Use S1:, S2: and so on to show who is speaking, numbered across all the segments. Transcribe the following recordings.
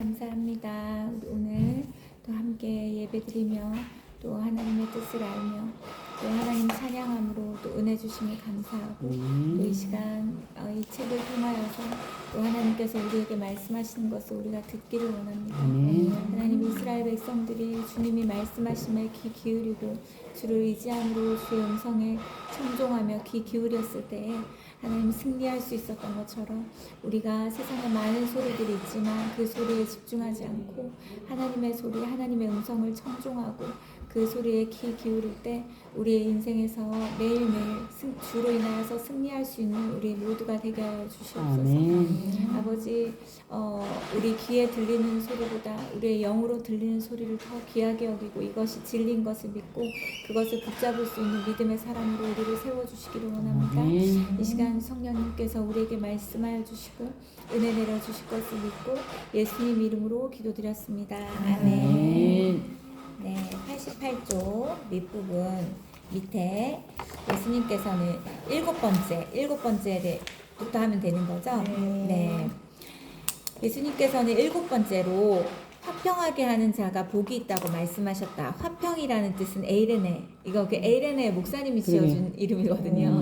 S1: 감사합니다. 우리 오늘 또 함께 예배드리며 또 하나님의 뜻을 알며 또 하나님 찬양함으로 또 은혜 주심을 감사하고 또 이 시간 이 책을 통하여서 또 하나님께서 우리에게 말씀하시는 것을 우리가 듣기를 원합니다. 하나님 이스라엘 백성들이 주님이 말씀하심에 귀 기울이고 주를 의지함으로 주의 음성에 청종하며 귀 기울였을 때에 하나님 승리할 수 있었던 것처럼 우리가 세상에 많은 소리들이 있지만 그 소리에 집중하지 않고 하나님의 소리, 하나님의 음성을 청종하고 그 소리에 귀 기울일 때 우리의 인생에서 매일매일 주로 인하여서 승리할 수 있는 우리 모두가 되게 하여 주시옵소서. 아버지, 우리 귀에 들리는 소리보다 우리의 영으로 들리는 소리를 더 귀하게 여기고 이것이 진리인 것을 믿고 그것을 붙잡을 수 있는 믿음의 사람으로 우리를 세워주시기를 원합니다. 이 시간 성령님께서 우리에게 말씀하여 주시고 은혜 내려주실 것을 믿고 예수님 이름으로 기도드렸습니다. 아멘. 네, 88쪽 밑부분 밑에 예수님께서는 일곱 번째부터 하면 되는 거죠? 네. 예수님께서는 일곱 번째로 화평하게 하는 자가 복이 있다고 말씀하셨다. 화평이라는 뜻은 에이레네. 이거 그 에이레네 목사님이 지어준 이름이거든요.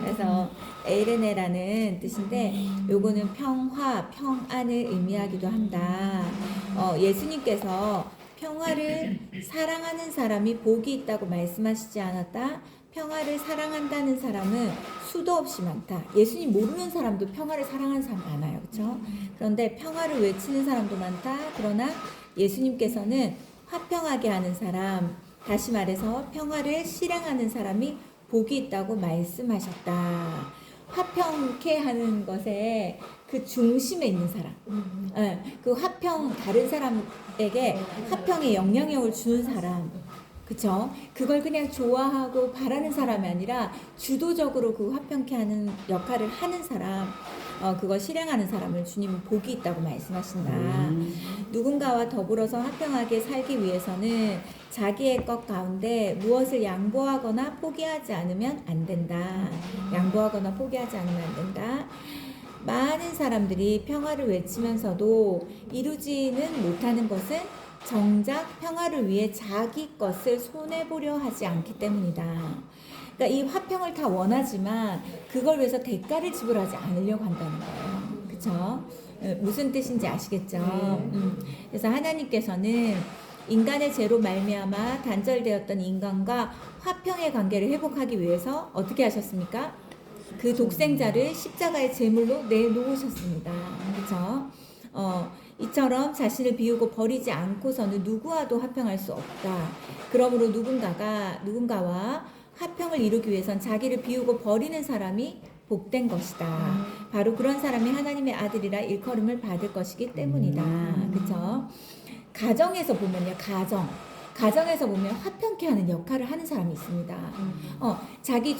S1: 그래서 에이레네라는 뜻인데 요거는 평화, 평안을 의미하기도 한다. 예수님께서 평화를 사랑하는 사람이 복이 있다고 말씀하시지 않았다. 평화를 사랑한다는 사람은 수도 없이 많다. 예수님 모르는 사람도 평화를 사랑하는 사람 많아요. 그렇죠? 그런데 평화를 외치는 사람도 많다. 그러나 예수님께서는 화평하게 하는 사람, 다시 말해서 평화를 실행하는 사람이 복이 있다고 말씀하셨다. 화평케 하는 것에 그 중심에 있는 사람, 그 화평, 다른 사람에게 화평의 영향력을 주는 사람, 그쵸? 그걸 그냥 좋아하고 바라는 사람이 아니라 주도적으로 그 화평케 하는 역할을 하는 사람, 그걸 실행하는 사람을 주님은 복이 있다고 말씀하신다. 누군가와 더불어서 화평하게 살기 위해서는 자기의 것 가운데 무엇을 양보하거나 포기하지 않으면 안 된다. 양보하거나 포기하지 않으면 안 된다. 많은 사람들이 평화를 외치면서도 이루지는 못하는 것은 정작 평화를 위해 자기 것을 손해보려 하지 않기 때문이다. 그러니까 이 화평을 다 원하지만 그걸 위해서 대가를 지불하지 않으려고 한다는 거예요. 그렇죠? 무슨 뜻인지 아시겠죠? 그래서 하나님께서는 인간의 죄로 말미암아 단절되었던 인간과 화평의 관계를 회복하기 위해서 어떻게 하셨습니까? 그 독생자를 십자가의 제물로 내놓으셨습니다. 그렇죠? 이처럼 자신을 비우고 버리지 않고서는 누구와도 화평할 수 없다. 그러므로 누군가와 화평을 이루기 위해선 자기를 비우고 버리는 사람이 복된 것이다. 바로 그런 사람이 하나님의 아들이라 일컬음을 받을 것이기 때문이다. 그렇죠? 가정에서 보면요, 가정에서 보면 화평케 하는 역할을 하는 사람이 있습니다. 자기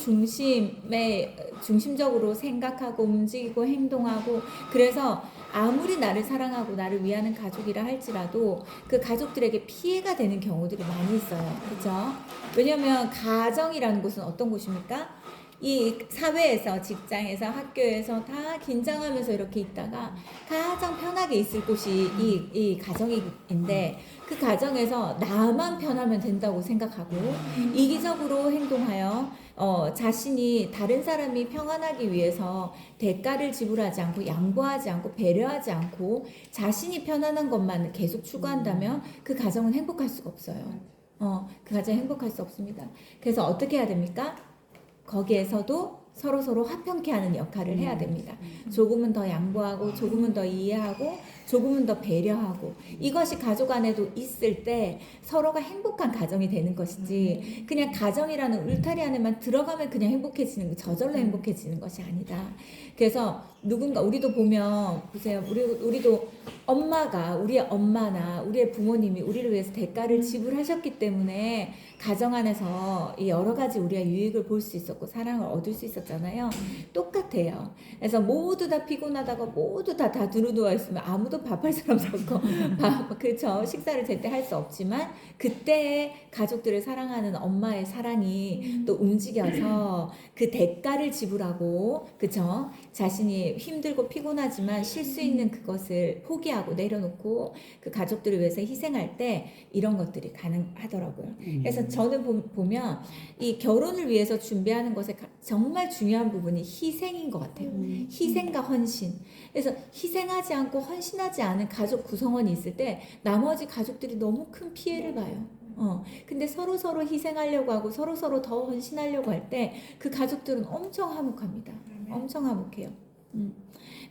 S1: 중심적으로 생각하고 움직이고 행동하고 그래서 아무리 나를 사랑하고 나를 위하는 가족이라 할지라도 그 가족들에게 피해가 되는 경우들이 많이 있어요. 그렇죠? 왜냐하면 가정이라는 곳은 어떤 곳입니까? 이 사회에서, 직장에서, 학교에서 다 긴장하면서 이렇게 있다가 가장 편하게 있을 곳이 이 가정인데 그 가정에서 나만 편하면 된다고 생각하고 이기적으로 행동하여 자신이 다른 사람이 평안하기 위해서 대가를 지불하지 않고 양보하지 않고 배려하지 않고 자신이 편안한 것만 계속 추구한다면 그 가정은 행복할 수가 없어요. 그 가정 행복할 수 없습니다. 그래서 어떻게 해야 됩니까? 거기에서도 서로 화평케 하는 역할을 해야 됩니다. 조금은 더 양보하고 조금은 더 이해하고 조금은 더 배려하고 이것이 가족 안에도 있을 때 서로가 행복한 가정이 되는 것이지 그냥 가정이라는 울타리 안에만 들어가면 그냥 행복해지는 저절로 행복해지는 것이 아니다. 그래서 우리도 보면 보세요. 우리도 우리의 엄마나 우리의 부모님이 우리를 위해서 대가를 지불하셨기 때문에 가정 안에서 여러 가지 우리가 유익을 볼 수 있었고 사랑을 얻을 수 있었잖아요. 똑같아요. 그래서 모두 다 피곤하다가 모두 다 두루누워 있으면 아무도 또 밥할 사람도 없고 그쵸, 식사를 제때 할 수 없지만 그때의 가족들을 사랑하는 엄마의 사랑이 또 움직여서 그 대가를 지불하고, 그쵸, 자신이 힘들고 피곤하지만 쉴 수 있는 그것을 포기하고 내려놓고 그 가족들을 위해서 희생할 때 이런 것들이 가능하더라고요. 그래서 저는 보면 이 결혼을 위해서 준비하는 것에 정말 중요한 부분이 희생인 것 같아요. 희생과 헌신. 그래서 희생하지 않고 헌신하지 않은 가족 구성원이 있을 때 나머지 가족들이 너무 큰 피해를 봐요. 근데 서로 희생하려고 하고 서로 더 헌신하려고 할 때 그 가족들은 엄청 화목합니다. 엄청 화목해요.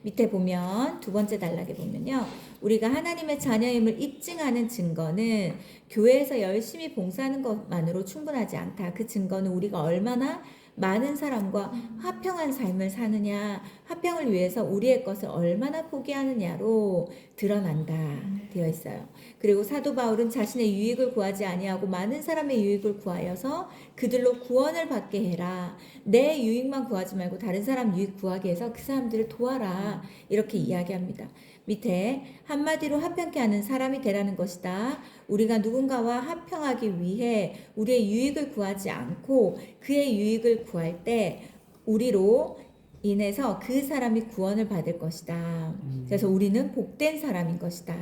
S1: 밑에 보면 두 번째 단락에 보면요, 우리가 하나님의 자녀임을 입증하는 증거는 교회에서 열심히 봉사하는 것만으로 충분하지 않다. 그 증거는 우리가 얼마나 많은 사람과 화평한 삶을 사느냐, 화평을 위해서 우리의 것을 얼마나 포기하느냐로 드러난다 되어 있어요. 그리고 사도 바울은 자신의 유익을 구하지 아니하고 많은 사람의 유익을 구하여서 그들로 구원을 받게 해라. 내 유익만 구하지 말고 다른 사람 유익 구하게 해서 그 사람들을 도와라. 이렇게 이야기합니다. 밑에 한마디로 화평케 하는 사람이 되라는 것이다. 우리가 누군가와 화평하기 위해 우리의 유익을 구하지 않고 그의 유익을 구할 때 우리로 인해서 그 사람이 구원을 받을 것이다. 그래서 우리는 복된 사람인 것이다.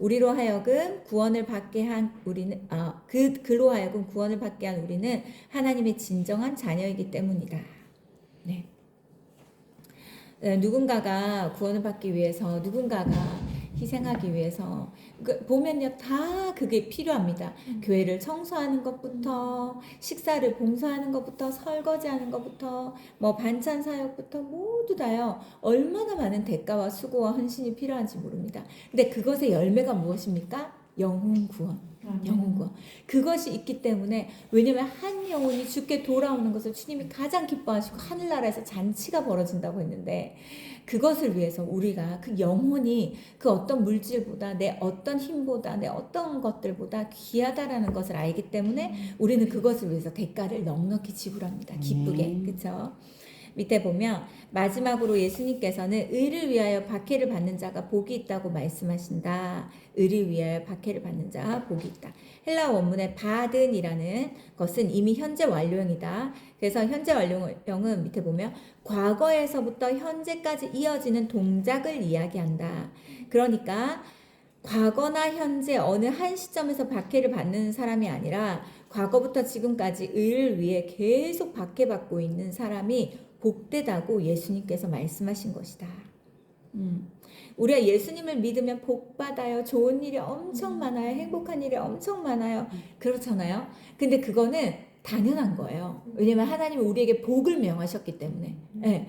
S1: 우리로 하여금 구원을 받게 한 우리는 그로 하여금 구원을 받게 한 우리는 하나님의 진정한 자녀이기 때문이다. 네. 누군가가 구원을 받기 위해서, 누군가가 희생하기 위해서 보면요, 다 그게 필요합니다. 교회를 청소하는 것부터 식사를 봉사하는 것부터 설거지하는 것부터 뭐 반찬 사역부터 모두 다요, 얼마나 많은 대가와 수고와 헌신이 필요한지 모릅니다. 근데 그것의 열매가 무엇입니까? 영혼 구원. 영혼 구원. 그것이 있기 때문에, 왜냐면 한 영혼이 주께 돌아오는 것을 주님이 가장 기뻐하시고 하늘나라에서 잔치가 벌어진다고 했는데, 그것을 위해서 우리가 그 영혼이 그 어떤 물질보다, 내 어떤 힘보다, 내 어떤 것들보다 귀하다라는 것을 알기 때문에 우리는 그것을 위해서 대가를 넉넉히 지불합니다. 기쁘게. 그쵸? 밑에 보면 마지막으로 예수님께서는 의를 위하여 박해를 받는 자가 복이 있다고 말씀하신다. 의를 위하여 박해를 받는 자 복이 있다. 헬라 원문의 받은이라는 것은 이미 현재 완료형이다. 그래서 현재 완료형은 밑에 보면 과거에서부터 현재까지 이어지는 동작을 이야기한다. 그러니까 과거나 현재 어느 한 시점에서 박해를 받는 사람이 아니라 과거부터 지금까지 의를 위해 계속 박해받고 있는 사람이 복되다고 예수님께서 말씀하신 것이다. 우리가 예수님을 믿으면 복 받아요. 좋은 일이 엄청 많아요. 행복한 일이 엄청 많아요. 그렇잖아요. 근데 그거는 당연한 거예요. 왜냐면 하나님은 우리에게 복을 명하셨기 때문에. 네,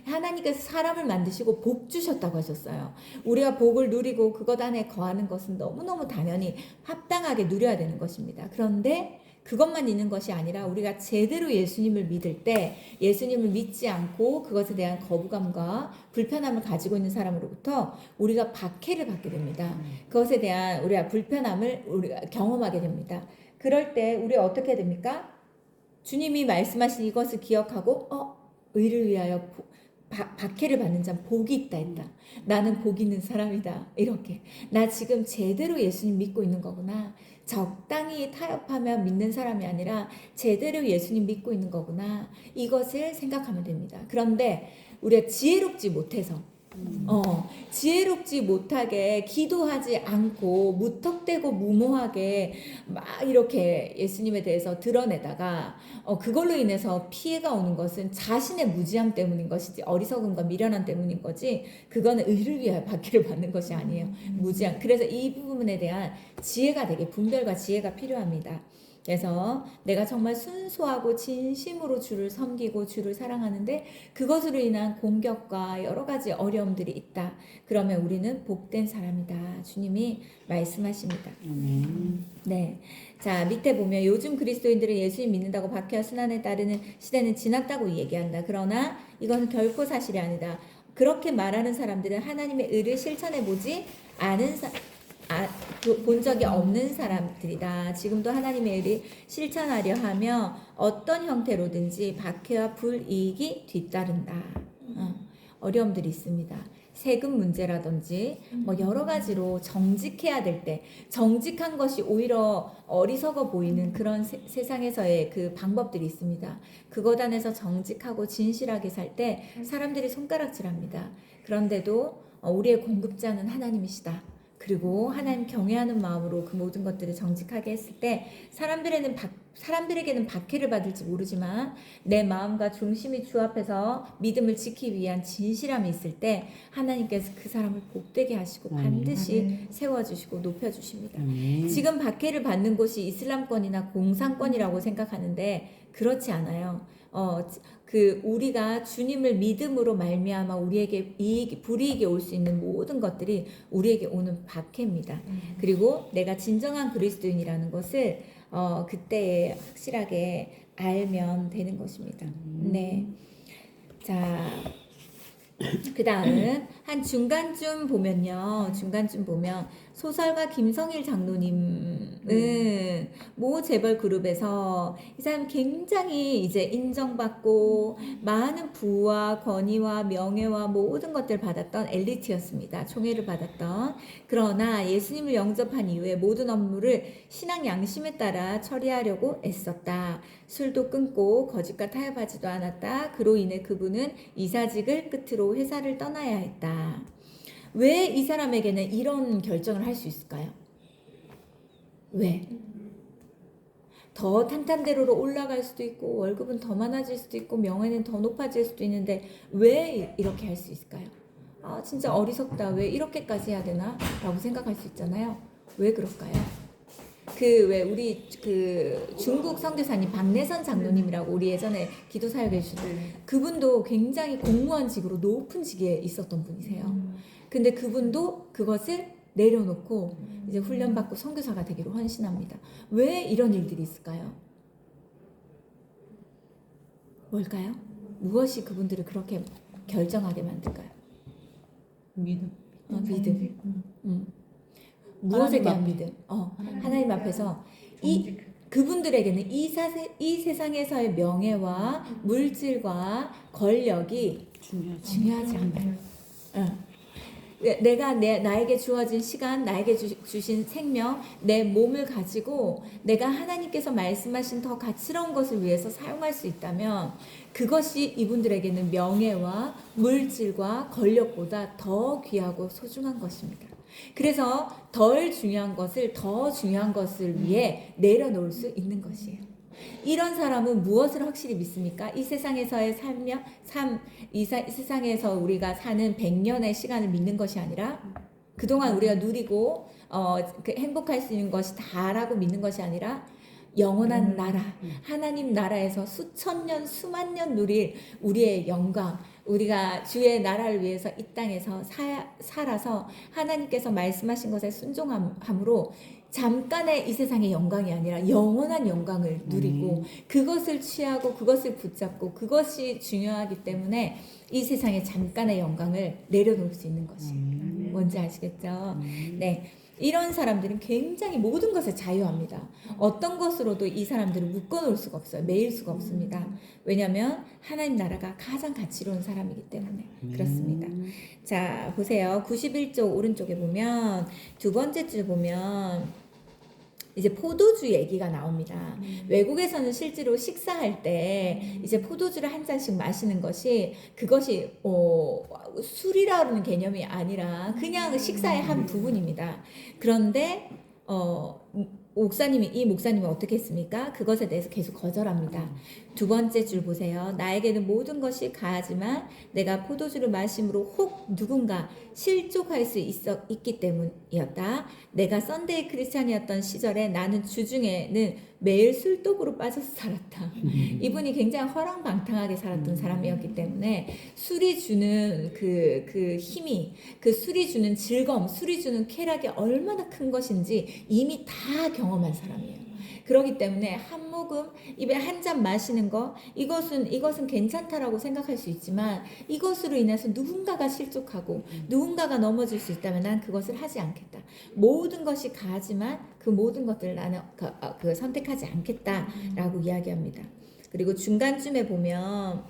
S1: 하나님께서 사람을 만드시고 복 주셨다고 하셨어요. 우리가 복을 누리고 그것 안에 거하는 것은 너무너무 당연히 합당하게 누려야 되는 것입니다. 그런데 그것만 있는 것이 아니라 우리가 제대로 예수님을 믿을 때, 예수님을 믿지 않고 그것에 대한 거부감과 불편함을 가지고 있는 사람으로부터 우리가 박해를 받게 됩니다. 그것에 대한 우리가 불편함을 우리가 경험하게 됩니다. 그럴 때 우리 어떻게 됩니까? 주님이 말씀하신 이것을 기억하고 의를 위하여 박해를 받는 자는 복이 있다 했다. 나는 복 있는 사람이다. 이렇게 나 지금 제대로 예수님 믿고 있는 거구나. 적당히 타협하며 믿는 사람이 아니라 제대로 예수님 믿고 있는 거구나. 이것을 생각하면 됩니다. 그런데 우리가 지혜롭지 못해서 지혜롭지 못하게 기도하지 않고 무턱대고 무모하게 막 이렇게 예수님에 대해서 드러내다가 그걸로 인해서 피해가 오는 것은 자신의 무지함 때문인 것이지, 어리석음과 미련함 때문인 거지, 그거는 의를 위하여 박해를 받는 것이 아니에요. 무지함. 그래서 이 부분에 대한 지혜가 되게, 분별과 지혜가 필요합니다. 그래서 내가 정말 순수하고 진심으로 주를 섬기고 주를 사랑하는데 그것으로 인한 공격과 여러 가지 어려움들이 있다. 그러면 우리는 복된 사람이다. 주님이 말씀하십니다. 네. 자, 밑에 보면 요즘 그리스도인들은 예수님 믿는다고 박해와 순환에 따르는 시대는 지났다고 얘기한다. 그러나 이것은 결코 사실이 아니다. 그렇게 말하는 사람들은 하나님의 의를 실천해 보지 않은 본 적이 없는 사람들이다. 지금도 하나님의 의를 실천하려 하며 어떤 형태로든지 박해와 불이익이 뒤따른다. 어려움들이 있습니다. 세금 문제라든지 뭐 여러 가지로 정직해야 될 때 정직한 것이 오히려 어리석어 보이는 그런 세상에서의 그 방법들이 있습니다. 그것 안에서 정직하고 진실하게 살 때 사람들이 손가락질합니다. 그런데도 우리의 공급자는 하나님이시다. 그리고 하나님 경외하는 마음으로 그 모든 것들을 정직하게 했을 때 사람들에게는 박해를 받을지 모르지만 내 마음과 중심이 주합해서 믿음을 지키기 위한 진실함이 있을 때 하나님께서 그 사람을 복되게 하시고 반드시 세워주시고 높여주십니다. 지금 박해를 받는 곳이 이슬람권이나 공산권이라고 생각하는데 그렇지 않아요. 우리가 주님을 믿음으로 말미암아 우리에게 불이익이 올 수 있는 모든 것들이 우리에게 오는 박해입니다. 그리고 내가 진정한 그리스도인이라는 것을 그때에 확실하게 알면 되는 것입니다. 네. 자, 그 다음 한 중간쯤 보면 소설가 김성일 장로님은 모 재벌 그룹에서 이 사람 굉장히 이제 인정받고 많은 부와 권위와 명예와 모든 것들 받았던 엘리트였습니다. 총애를 받았던. 그러나 예수님을 영접한 이후에 모든 업무를 신앙 양심에 따라 처리하려고 애썼다. 술도 끊고 거짓과 타협하지도 않았다. 그로 인해 그분은 이사직을 끝으로 회사를 떠나야 했다. 왜 이 사람에게는 이런 결정을 할 수 있을까요? 왜? 더 탄탄대로로 올라갈 수도 있고 월급은 더 많아질 수도 있고 명예는 더 높아질 수도 있는데 왜 이렇게 할 수 있을까요? 아 진짜 어리석다. 왜 이렇게까지 해야 되나? 라고 생각할 수 있잖아요. 왜 그럴까요? 왜 우리 중국 선교사님 박내선 장로님이라고 우리 예전에 기도 사역해 주신 그분도 굉장히 공무원직으로 높은 직에 있었던 분이세요. 근데 그분도 그것을 내려놓고 이제 훈련받고 선교사가 되기로 헌신합니다. 왜 이런 일들이 있을까요? 뭘까요? 무엇이 그분들을 그렇게 결정하게 만들까요?
S2: 믿음.
S1: 믿음. 무엇에 대한 믿음? 하나님 앞에서 그분들에게는 이 세상에서의 명예와 물질과 권력이 중요하지 않아요. 내가 나에게 주어진 시간, 나에게 주신 생명, 내 몸을 가지고 내가 하나님께서 말씀하신 더 가치로운 것을 위해서 사용할 수 있다면 그것이 이분들에게는 명예와 물질과 권력보다 더 귀하고 소중한 것입니다. 그래서 덜 중요한 것을 더 중요한 것을 위해 내려놓을 수 있는 것이에요. 이런 사람은 무엇을 확실히 믿습니까? 이 세상에서의 이 세상에서 우리가 사는 100년의 시간을 믿는 것이 아니라 그동안 우리가 누리고 행복할 수 있는 것이 다라고 믿는 것이 아니라 영원한 나라, 하나님 나라에서 수천 년, 수만 년 누릴 우리의 영광, 우리가 주의 나라를 위해서 이 땅에서 살아서 하나님께서 말씀하신 것에 순종함으로 잠깐의 이 세상의 영광이 아니라 영원한 영광을 누리고 그것을 취하고 그것을 붙잡고 그것이 중요하기 때문에 이 세상의 잠깐의 영광을 내려놓을 수 있는 것이에요. 뭔지 아시겠죠? 네. 이런 사람들은 굉장히 모든 것에 자유합니다. 어떤 것으로도 이 사람들을 묶어놓을 수가 없어요. 매일 수가 없습니다. 왜냐하면 하나님 나라가 가장 가치로운 사람이기 때문에 그렇습니다. 자 보세요. 91쪽 오른쪽에 보면 두 번째 줄 보면 이제 포도주 얘기가 나옵니다. 외국에서는 실제로 식사할 때 이제 포도주를 한 잔씩 마시는 것이 그것이 술이라는 개념이 아니라 그냥 식사의 한 부분입니다. 그런데 이 목사님은 어떻게 했습니까? 그것에 대해서 계속 거절합니다. 두 번째 줄 보세요. 나에게는 모든 것이 가하지만 내가 포도주를 마심으로 혹 누군가 실족할 수 있기 때문이었다. 내가 썬데이 크리스찬이었던 시절에 나는 주중에는 매일 술독으로 빠져서 살았다. 이분이 굉장히 허랑방탕하게 살았던 사람이었기 때문에 술이 주는 그 힘이, 그 술이 주는 즐거움, 술이 주는 쾌락이 얼마나 큰 것인지 이미 다 경험한 사람이에요. 그렇기 때문에 한 모금 입에 한 잔 마시는 거 이것은 괜찮다라고 생각할 수 있지만 이것으로 인해서 누군가가 실족하고 누군가가 넘어질 수 있다면 난 그것을 하지 않겠다. 모든 것이 가하지만 그 모든 것들을 나는 선택하지 않겠다라고 이야기합니다. 그리고 중간쯤에 보면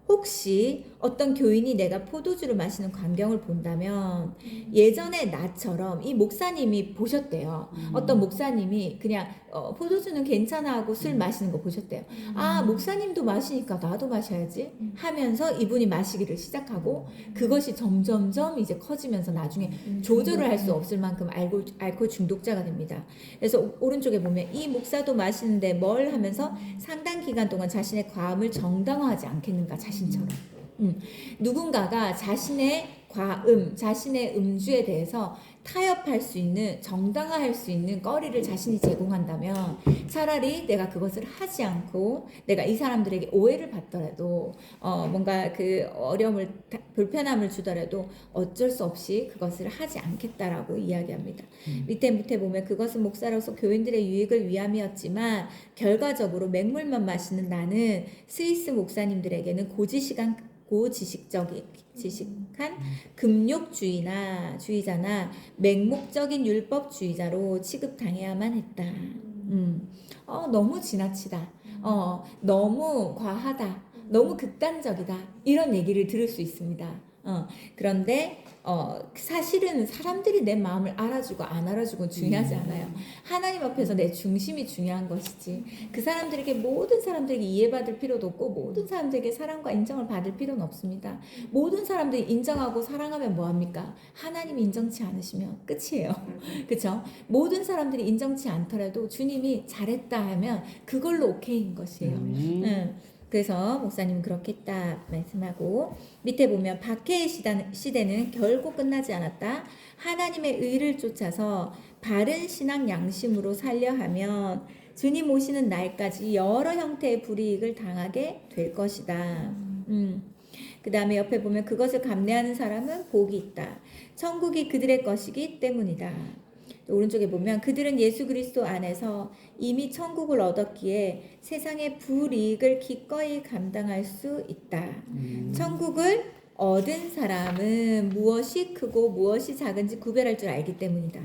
S1: 혹시 어떤 교인이 내가 포도주를 마시는 광경을 본다면 예전에 나처럼 이 목사님이 보셨대요. 어떤 목사님이 그냥 포도주는 괜찮아 하고 술 마시는 거 보셨대요. 아, 목사님도 마시니까 나도 마셔야지 하면서 이분이 마시기를 시작하고 그것이 점점점 이제 커지면서 나중에 조절을 할 수 없을 만큼 알코올 중독자가 됩니다. 그래서 오른쪽에 보면 이 목사도 마시는데 뭘 하면서 상당 기간 동안 자신의 과음을 정당화하지 않겠는가 자신처럼. 누군가가 자신의 과음, 자신의 음주에 대해서 타협할 수 있는, 정당화할 수 있는 거리를 자신이 제공한다면 차라리 내가 그것을 하지 않고 내가 이 사람들에게 오해를 받더라도 뭔가 그 어려움을, 불편함을 주더라도 어쩔 수 없이 그것을 하지 않겠다라고 이야기합니다. 밑에 보면 그것은 목사로서 교인들의 유익을 위함이었지만 결과적으로 맹물만 마시는 나는 스위스 목사님들에게는 지식한 금욕주의자나 맹목적인 율법주의자로 취급당해야만 했다. 너무 지나치다. 너무 과하다. 너무 극단적이다. 이런 얘기를 들을 수 있습니다. 그런데 사실은 사람들이 내 마음을 알아주고 안 알아주고 중요하지 않아요. 하나님 앞에서 내 중심이 중요한 것이지 그 사람들에게 모든 사람들에게 이해받을 필요도 없고 모든 사람들에게 사랑과 인정을 받을 필요는 없습니다. 모든 사람들이 인정하고 사랑하면 뭐합니까? 하나님이 인정치 않으시면 끝이에요. 그렇죠? 모든 사람들이 인정치 않더라도 주님이 잘했다 하면 그걸로 오케이인 것이에요. 그래서 목사님은 그렇게 했다 말씀하고 밑에 보면 박해의 시대는 결국 끝나지 않았다. 하나님의 의를 쫓아서 바른 신앙 양심으로 살려 하면 주님 오시는 날까지 여러 형태의 불이익을 당하게 될 것이다. 그 다음에 옆에 보면 그것을 감내하는 사람은 복이 있다. 천국이 그들의 것이기 때문이다. 오른쪽에 보면 그들은 예수 그리스도 안에서 이미 천국을 얻었기에 세상의 불이익을 기꺼이 감당할 수 있다. 천국을 얻은 사람은 무엇이 크고 무엇이 작은지 구별할 줄 알기 때문이다.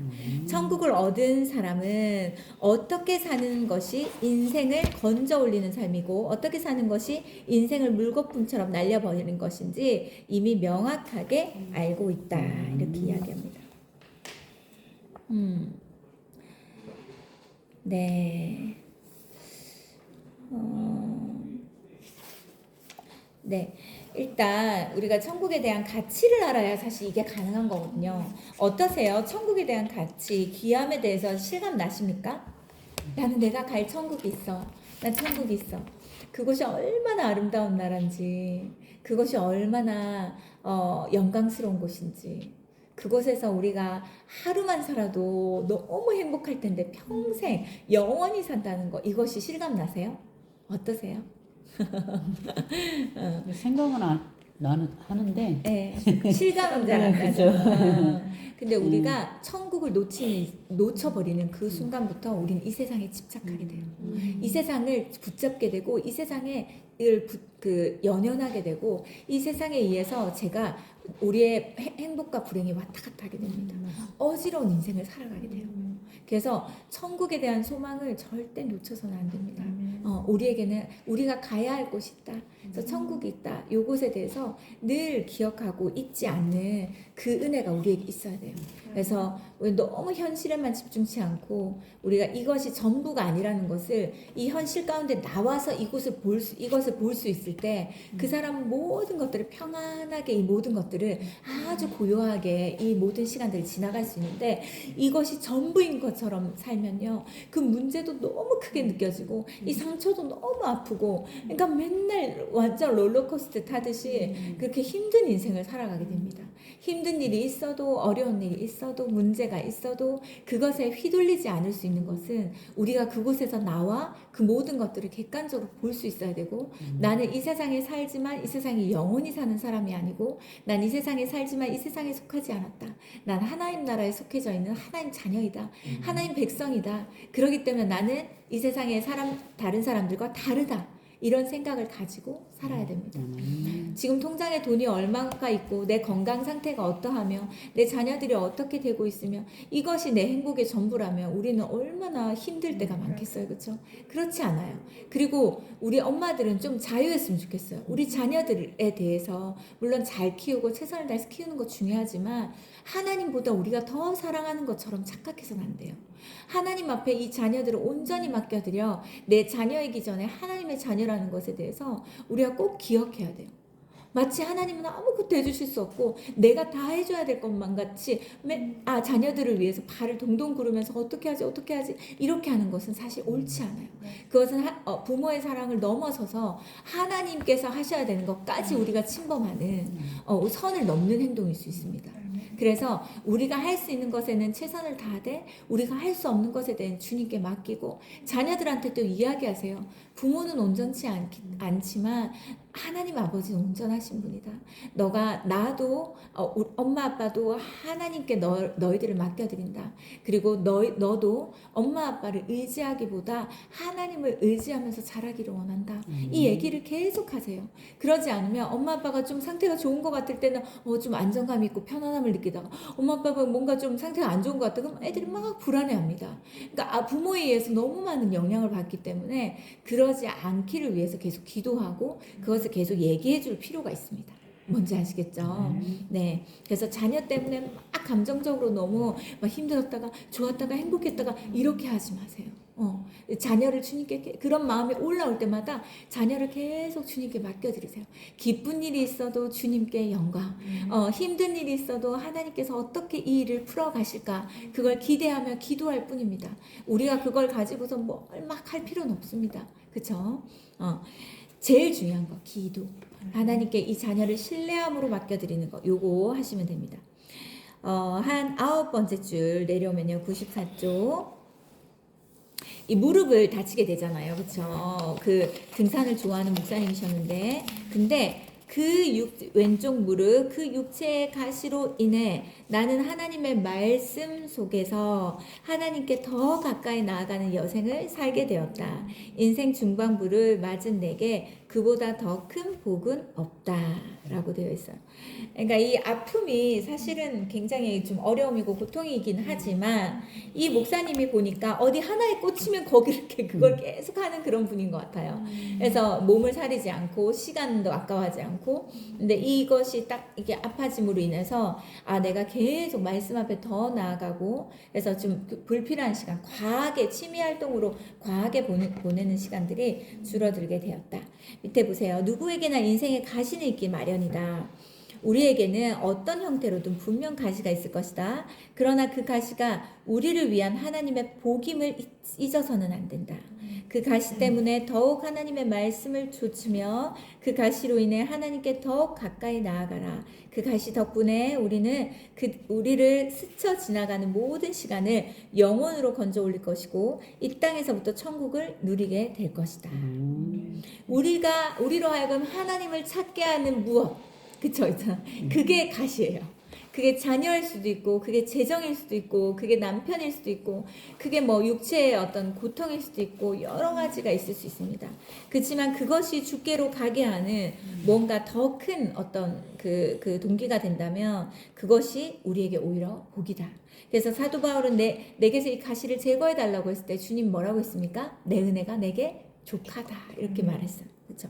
S1: 천국을 얻은 사람은 어떻게 사는 것이 인생을 건져 올리는 삶이고 어떻게 사는 것이 인생을 물거품처럼 날려버리는 것인지 이미 명확하게 알고 있다. 이렇게 이야기합니다. 네. 네. 일단 우리가 천국에 대한 가치를 알아야 사실 이게 가능한 거거든요. 어떠세요? 천국에 대한 가치, 귀함에 대해서 실감 나십니까? 나는 내가 갈 천국이 있어. 난 천국이 있어. 그것이 얼마나 아름다운 나라인지, 그것이 얼마나 영광스러운 곳인지. 그곳에서 우리가 하루만 살아도 너무 행복할 텐데 평생 영원히 산다는 거 이것이 실감 나세요? 어떠세요?
S2: 생각은 나는 하는데
S1: 네, 실감은 잘 안 나죠. 근데 우리가 천국을 놓쳐버리는 그 순간부터 우린 이 세상에 집착하게 돼요. 이 세상을 붙잡게 되고 이 세상에 연연하게 되고 이 세상에 의해서 제가 우리의 행복과 불행이 왔다 갔다 하게 됩니다. 어지러운 인생을 살아가게 돼요. 그래서 천국에 대한 소망을 절대 놓쳐서는 안 됩니다. 우리에게는 우리가 가야 할 곳이 있다. 그래서 천국이 있다. 이곳에 대해서 늘 기억하고 잊지 않는 그 은혜가 우리에게 있어야 돼요. 그래서 우리 너무 현실에만 집중치 않고 우리가 이것이 전부가 아니라는 것을 이 현실 가운데 나와서 이것을 볼 수 있을 때 그 사람은 모든 것들을 평안하게 이 모든 것들을 아주 고요하게 이 모든 시간들을 지나갈 수 있는데 이것이 전부인 것처럼 살면요 그 문제도 너무 크게 느껴지고 이 상처도 너무 아프고 그러니까 맨날 완전 롤러코스터 타듯이 그렇게 힘든 인생을 살아가게 됩니다. 힘든 일이 있어도 어려운 일이 있어도 문제가 있어도 그것에 휘둘리지 않을 수 있는 것은 우리가 그곳에서 나와 그 모든 것들을 객관적으로 볼 수 있어야 되고 나는 이 세상에 살지만 이 세상에 영원히 사는 사람이 아니고 난 이 세상에 살지만 이 세상에 속하지 않았다. 난 하나님 나라에 속해져 있는 하나님 자녀이다. 하나님 백성이다. 그렇기 때문에 나는 이 세상의 다른 사람들과 다르다. 이런 생각을 가지고 살아야 됩니다. 지금 통장에 돈이 얼마가 있고 내 건강 상태가 어떠하며 내 자녀들이 어떻게 되고 있으며 이것이 내 행복의 전부라면 우리는 얼마나 힘들 때가 많겠어요. 그렇죠? 그렇지 않아요. 그리고 우리 엄마들은 좀 자유했으면 좋겠어요. 우리 자녀들에 대해서 물론 잘 키우고 최선을 다해서 키우는 거 중요하지만 하나님보다 우리가 더 사랑하는 것처럼 착각해서는 안 돼요. 하나님 앞에 이 자녀들을 온전히 맡겨드려 내 자녀이기 전에 하나님의 자녀라는 것에 대해서 우리가 꼭 기억해야 돼요. 마치 하나님은 아무것도 해주실 수 없고 내가 다 해줘야 될 것만 같이 자녀들을 위해서 발을 동동 구르면서 어떻게 하지 이렇게 하는 것은 사실 옳지 않아요. 그것은 부모의 사랑을 넘어서서 하나님께서 하셔야 되는 것까지 우리가 침범하는 선을 넘는 행동일 수 있습니다. 그래서 우리가 할 수 있는 것에는 최선을 다하되 우리가 할 수 없는 것에 대해 주님께 맡기고 자녀들한테 또 이야기하세요. 부모는 온전치 않지만 하나님 아버지는 온전하신 분이다. 나도 엄마 아빠도 하나님께 너희들을 맡겨드린다. 그리고 너도 엄마 아빠를 의지하기보다 하나님을 의지하면서 자라기를 원한다. 이 얘기를 계속 하세요. 그러지 않으면 엄마 아빠가 좀 상태가 좋은 것 같을 때는 좀 안정감 있고 편안함을 느끼다가 엄마 아빠가 뭔가 좀 상태가 안 좋은 것 같다 그럼 애들이 막 불안해합니다. 그러니까 부모에 의해서 너무 많은 영향을 받기 때문에 그러지 않기를 위해서 계속 기도하고 그것을 계속 얘기해 줄 필요가 있습니다. 뭔지 아시겠죠? 네. 그래서 자녀 때문에 막 감정적으로 너무 막 힘들었다가 좋았다가 행복했다가 이렇게 하지 마세요. 자녀를 주님께 그런 마음이 올라올 때마다 자녀를 계속 주님께 맡겨드리세요. 기쁜 일이 있어도 주님께 영광, 힘든 일이 있어도 하나님께서 어떻게 이 일을 풀어가실까 그걸 기대하며 기도할 뿐입니다. 우리가 그걸 가지고서 뭘 막 할 필요는 없습니다. 그렇죠? 제일 중요한 거 기도. 하나님께 이 자녀를 신뢰함으로 맡겨드리는 거 요거 하시면 됩니다. 한 9번째 줄 내려오면요 94쪽 이 무릎을 다치게 되잖아요. 그렇죠? 그 등산을 좋아하는 목사님이셨는데 근데 왼쪽 무릎 그 육체의 가시로 인해 나는 하나님의 말씀 속에서 하나님께 더 가까이 나아가는 여생을 살게 되었다. 인생 중반부를 맞은 내게 그보다 더 큰 복은 없다 라고 되어 있어요. 그러니까 이 아픔이 사실은 굉장히 좀 어려움이고 고통이긴 하지만 이 목사님이 보니까 어디 하나에 꽂히면 거기를 그걸 계속 하는 그런 분인 것 같아요. 그래서 몸을 사리지 않고 시간도 아까워하지 않고 근데 이것이 딱 이게 아파짐으로 인해서 내가 계속 말씀 앞에 더 나아가고 그래서 좀 불필요한 시간 과하게 취미활동으로 과하게 보내는 시간들이 줄어들게 되었다. 밑에 보세요. 누구에게나 인생에 가시는 있기 마련이다. 우리에게는 어떤 형태로든 분명 가시가 있을 것이다. 그러나 그 가시가 우리를 위한 하나님의 복임을 잊어서는 안 된다. 그 가시 때문에 더욱 하나님의 말씀을 좇으며 그 가시로 인해 하나님께 더욱 가까이 나아가라. 그 가시 덕분에 우리는 우리를 스쳐 지나가는 모든 시간을 영원으로 건져 올릴 것이고 이 땅에서부터 천국을 누리게 될 것이다. 우리로 하여금 하나님을 찾게 하는 무엇 그쵸? 그게 가시예요. 그게 자녀일 수도 있고 그게 재정일 수도 있고 그게 남편일 수도 있고 그게 뭐 육체의 어떤 고통일 수도 있고 여러 가지가 있을 수 있습니다. 그렇지만 그것이 주께로 가게 하는 뭔가 더 큰 어떤 그 동기가 된다면 그것이 우리에게 오히려 복이다. 그래서 사도 바울은 내게서 이 가시를 제거해 달라고 했을 때 주님 뭐라고 했습니까? 내 은혜가 내게 족하다 이렇게 말했어요. 그렇죠?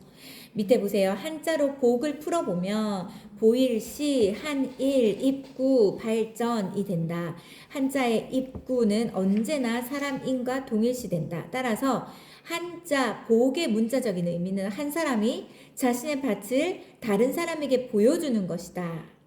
S1: 밑에 보세요. 한자로 복을 풀어보면 보일시, 한일, 입구, 발전이 된다. 한자의 입구는 언제나 사람인과 동일시된다. 따라서 한자 복의 문자적인 의미는 한 사람이 자신의 밭을 다른 사람에게 보여주는 것이다.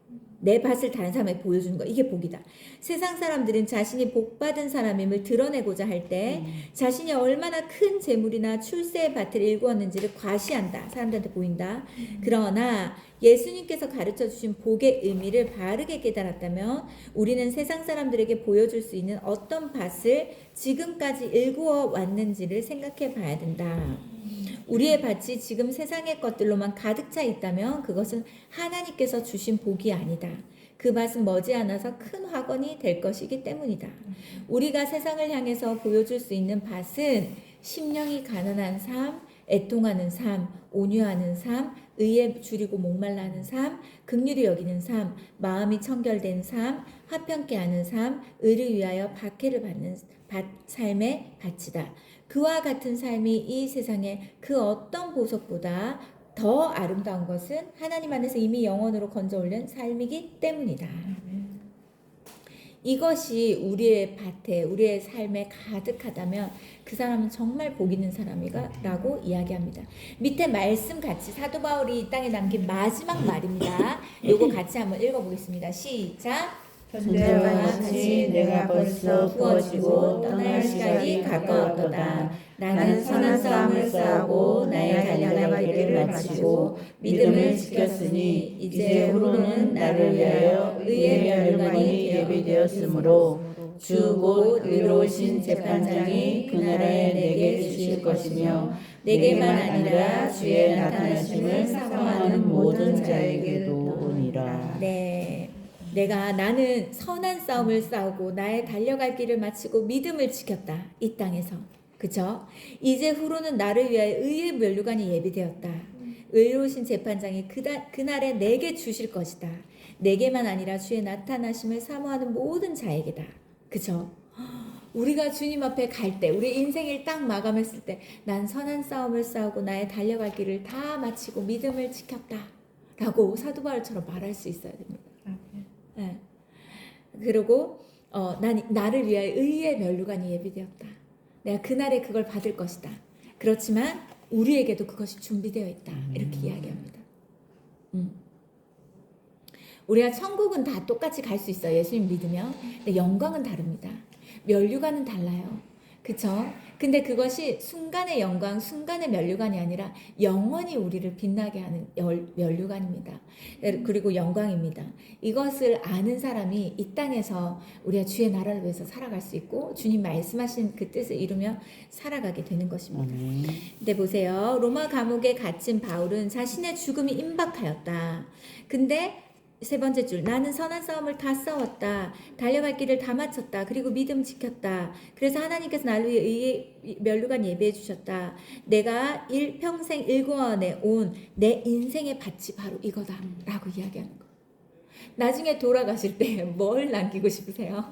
S1: 내 밭을 다른 사람에게 보여주는 거 이게 복이다. 세상 사람들은 자신이 복받은 사람임을 드러내고자 할 때 자신이 얼마나 큰 재물이나 출세의 밭을 일구었는지를 과시한다. 사람들한테 보인다. 그러나 예수님께서 가르쳐 주신 복의 의미를 바르게 깨달았다면 우리는 세상 사람들에게 보여줄 수 있는 어떤 밭을 지금까지 일구어 왔는지를 생각해 봐야 된다. 우리의 밭이 지금 세상의 것들로만 가득 차 있다면 그것은 하나님께서 주신 복이 아니다. 그 밭은 머지않아서 큰 화건이 될 것이기 때문이다. 우리가 세상을 향해서 보여줄 수 있는 밭은 심령이 가난한 삶, 애통하는 삶, 온유하는 삶, 의에 줄이고 목말라 하는 삶, 긍휼히 여기는 삶, 마음이 청결된 삶, 화평케 하는 삶, 의를 위하여 박해를 받는 삶의 가치다. 그와 같은 삶이 이 세상의 그 어떤 보석보다 더 아름다운 것은 하나님 안에서 이미 영원으로 건져 올린 삶이기 때문이다. 이것이 우리의 밭에 우리의 삶에 가득하다면 그 사람은 정말 복 있는 사람이라고 이야기합니다. 밑에 말씀 같이 사도 바울이 이 땅에 남긴 마지막 말입니다. 요거 같이 한번 읽어보겠습니다. 시작.
S3: 현재와 같이 내가 벌써 부어지고 떠날 시간이 가까웠도다. 나는 선한 싸움을 싸우고 나의 달려갈 길을 마치고 믿음을 지켰으니 이제 후로는 나를 위하여 의의 멸관이 예비되었으므로 주 곧 의로우신 재판장이 그날에 내게 주실 것이며 내게만 아니라 주의 나타나심을 사모하는 모든 자에게도 오니라.
S1: 네. 나는 선한 싸움을 싸우고 나의 달려갈 길을 마치고 믿음을 지켰다. 이 땅에서. 그죠? 이제 후로는 나를 위하여 의의 면류관이 예비되었다. 의로우신 재판장이 그날에 내게 주실 것이다. 내게만 아니라 주의 나타나심을 사모하는 모든 자에게다. 그죠? 우리가 주님 앞에 갈 때, 우리 인생을 딱 마감했을 때, 난 선한 싸움을 싸우고 나의 달려갈 길을 다 마치고 믿음을 지켰다. 라고 사도 바울처럼 말할 수 있어야 됩니다. 네. 그리고 나를 위하여 의의 면류관이 예비되었다. 내가 그날에 그걸 받을 것이다. 그렇지만 우리에게도 그것이 준비되어 있다. 이렇게 이야기합니다. 우리가 천국은 다 똑같이 갈 수 있어요. 예수님 믿으면. 근데 영광은 다릅니다. 면류관은 달라요. 그쵸? 근데 그것이 순간의 영광, 순간의 면류관이 아니라 영원히 우리를 빛나게 하는 면류관입니다. 그리고 영광입니다. 이것을 아는 사람이 이 땅에서 우리가 주의 나라를 위해서 살아갈 수 있고 주님 말씀하신 그 뜻을 이루며 살아가게 되는 것입니다. 근데 보세요. 로마 감옥에 갇힌 바울은 자신의 죽음이 임박하였다. 근데 세 번째 줄, 나는 선한 싸움을 다 싸웠다. 달려갈 길을 다 마쳤다. 그리고 믿음 지켰다. 그래서 하나님께서 나를 위해 의의 면류관 예배해 주셨다. 내가 평생 일구원에 온 내 인생의 밭이 바로 이거다. 라고 이야기하는 거. 나중에 돌아가실 때 뭘 남기고 싶으세요?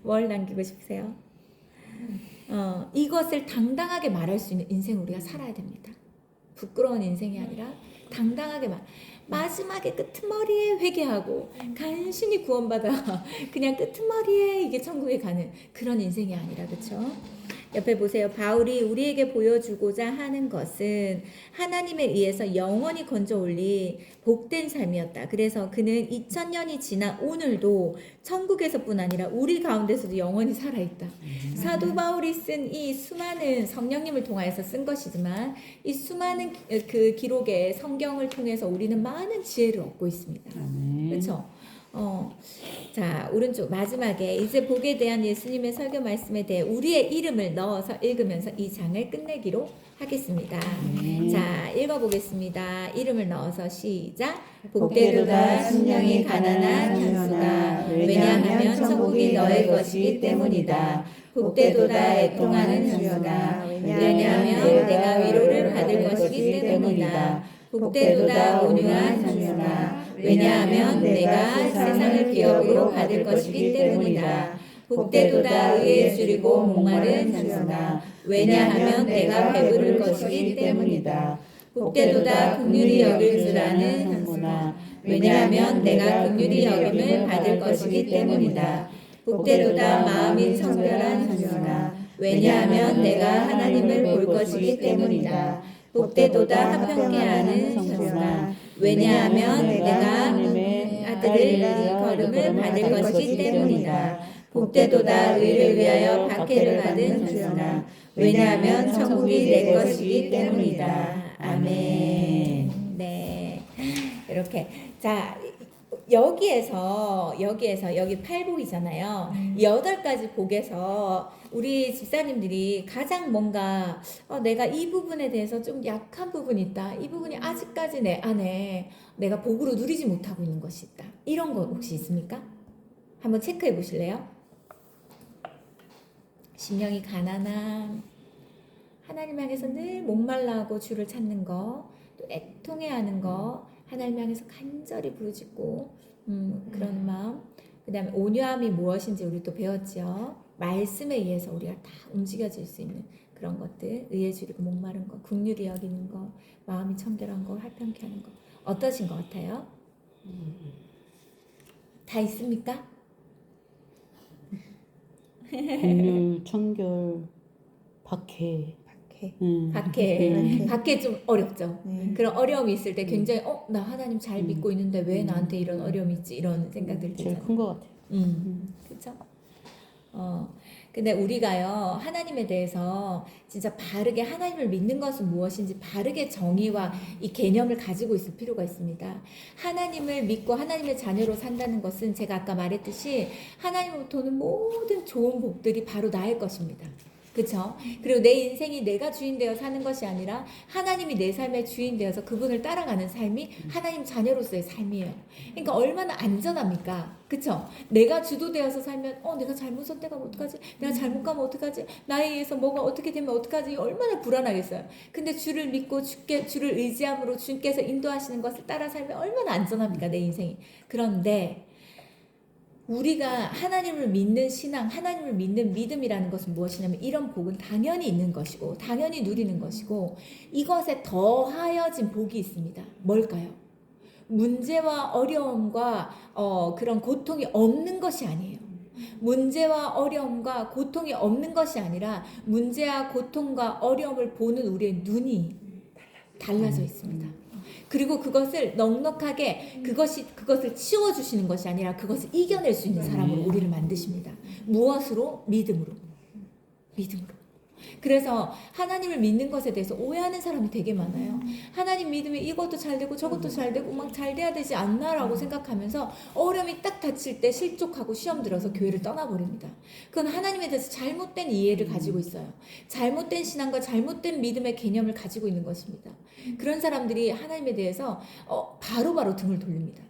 S1: 뭘 남기고 싶으세요? 이것을 당당하게 말할 수 있는 인생 우리가 살아야 됩니다. 부끄러운 인생이 아니라 당당하게 마지막에 끄트머리에 회개하고 간신히 구원받아 그냥 끄트머리에 이게 천국에 가는 그런 인생이 아니라, 그렇죠? 옆에 보세요. 바울이 우리에게 보여주고자 하는 것은 하나님에 의해서 영원히 건져 올린 복된 삶이었다. 그래서 그는 2000년이 지난 오늘도 천국에서뿐 아니라 우리 가운데서도 영원히 살아있다. 사도 바울이 쓴 이 수많은 성령님을 통하여서 쓴 것이지만 이 수많은 그 기록의 성경을 통해서 우리는 많은 지혜를 얻고 있습니다. 그렇죠? 자, 오른쪽 마지막에 이제 복에 대한 예수님의 설교 말씀에 대해 우리의 이름을 넣어서 읽으면서 이 장을 끝내기로 하겠습니다. 자, 읽어보겠습니다. 이름을 넣어서 시작. 복되도다 심령이 가난한 현수가, 왜냐하면 천국이 너의 것이기 때문이다. 복되도다 애통하는 현수가, 왜냐하면 내가 위로를 받을 것이기 때문이다. 복되도다 온유한 현수가, 왜냐하면 내가 세상을 기업으로 받을 것이기 때문이다. 복되도다 의에 줄이고 목마른 현수가, 왜냐하면 내가 배부를 것이기 때문이다. 복되도다 긍휼히 여길 줄 아는 현수가, 왜냐하면 내가 긍휼히 여김을 받을 것이기 때문이다. 복되도다 마음이 청결한 현수가, 왜냐하면 내가 하나님을 볼 것이기 때문이다. 복되도다 화평케 하는 현수가, 왜냐하면 내가 아들의 걸음을 받을 것이기 때문이다. 복되도다 의를 위하여 박해를 받은 현수가, 왜냐하면 천국이 내 것이기 때문이다. 아멘. 네, 이렇게 자 여기에서 여기 8복이잖아요. 8가지 복에서 우리 집사님들이 가장 뭔가 내가 이 부분에 대해서 좀 약한 부분이 있다. 이 부분이 아직까지 내 안에 내가 복으로 누리지 못하고 있는 것이 있다. 이런 거 혹시 있습니까? 한번 체크해 보실래요? 심령이 가난함, 하나님 향해서 늘 목말라하고 주를 찾는 거, 또 애통해하는 거, 하나님 향해서 간절히 부르짖고 그런 마음. 그 다음에 온유함이 무엇인지 우리 또 배웠죠. 말씀에 의해서 우리가 다 움직여질 수 있는 그런 것들, 의에 줄이고 목마른 거, 긍휼히 여기는 거, 마음이 청결한 거, 화평케 하는 거. 어떠신 것 같아요? 다 있습니까?
S2: 긍휼, 청결, 박해.
S1: 밖에 좀 어렵죠. 그런 어려움이 있을 때 굉장히 나 하나님 잘 믿고 있는데 왜 나한테 이런 어려움이 있지? 이런 생각들
S2: 제일
S1: 들잖아요.
S2: 큰 것 같아요.
S1: 그렇죠? 근데 우리가요 하나님에 대해서 진짜 바르게 하나님을 믿는 것은 무엇인지 바르게 정의와 이 개념을 가지고 있을 필요가 있습니다. 하나님을 믿고 하나님의 자녀로 산다는 것은 제가 아까 말했듯이 하나님으로부터 오는 모든 좋은 복들이 바로 나의 것입니다. 그렇죠? 그리고 내 인생이 내가 주인 되어 사는 것이 아니라 하나님이 내 삶의 주인 되어서 그분을 따라가는 삶이 하나님 자녀로서의 삶이에요. 그러니까 얼마나 안전합니까? 그렇죠? 내가 주도되어서 살면 내가 잘못 선택하면 어떡하지? 내가 잘못 가면 어떡하지? 나에 의해서 뭐가 어떻게 되면 어떡하지? 얼마나 불안하겠어요. 근데 주를 믿고 주를 의지함으로 주께서 인도하시는 것을 따라 살면 얼마나 안전합니까? 내 인생이. 그런데 우리가 하나님을 믿는 신앙, 하나님을 믿는 믿음이라는 것은 무엇이냐면 이런 복은 당연히 있는 것이고 당연히 누리는 것이고 이것에 더하여진 복이 있습니다. 뭘까요? 문제와 어려움과 그런 고통이 없는 것이 아니에요. 문제와 어려움과 고통이 없는 것이 아니라 문제와 고통과 어려움을 보는 우리의 눈이 달라져 있습니다. 그리고 그것을 넉넉하게 그것을 치워주시는 것이 아니라 그것을 이겨낼 수 있는 사람으로 우리를 만드십니다. 무엇으로? 믿음으로. 그래서 하나님을 믿는 것에 대해서 오해하는 사람이 되게 많아요. 하나님 믿으면 이것도 잘 되고 저것도 잘 되고 막 잘 돼야 되지 않나라고 생각하면서 어려움이 딱 닥칠 때 실족하고 시험 들어서 교회를 떠나버립니다. 그건 하나님에 대해서 잘못된 이해를 가지고 있어요. 잘못된 신앙과 잘못된 믿음의 개념을 가지고 있는 것입니다. 그런 사람들이 하나님에 대해서 바로바로 등을 돌립니다.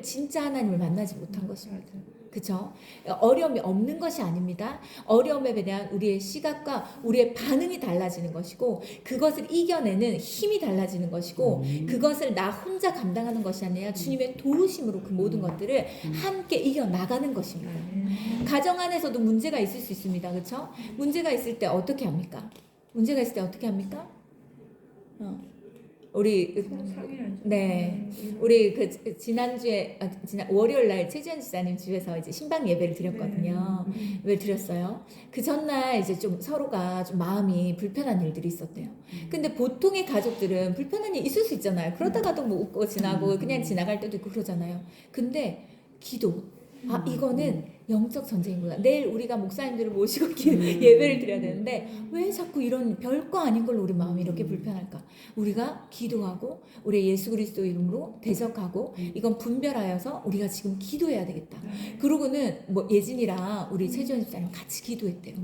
S1: 진짜 하나님을 만나지 못한 것입니다. 그렇죠? 어려움이 없는 것이 아닙니다. 어려움에 대한 우리의 시각과 우리의 반응이 달라지는 것이고 그것을 이겨내는 힘이 달라지는 것이고 그것을 나 혼자 감당하는 것이 아니라 주님의 도우심으로 그 모든 것들을 함께 이겨나가는 것입니다. 가정 안에서도 문제가 있을 수 있습니다. 그렇죠? 문제가 있을 때 어떻게 합니까? 우리 지난주에 월요일 날 최지현 집사님 집에서 이제 신방 예배를 드렸거든요. 왜 드렸어요? 그 전날 이제 좀 서로가 좀 마음이 불편한 일들이 있었대요. 근데 보통의 가족들은 불편한 일 있을 수 있잖아요. 그러다가도 뭐 웃고 지나고 그냥 지나갈 때도 있고 그러잖아요. 근데 기도. 이거는 영적 전쟁이구나. 내일 우리가 목사님들을 모시고 예배를 드려야 되는데 왜 자꾸 이런 별거 아닌 걸로 우리 마음이 이렇게 불편할까? 우리가 기도하고 우리 예수 그리스도 이름으로 대적하고 이건 분별하여서 우리가 지금 기도해야 되겠다. 그러고는 뭐 예진이랑 우리 최지원 집사님 같이 기도했대요.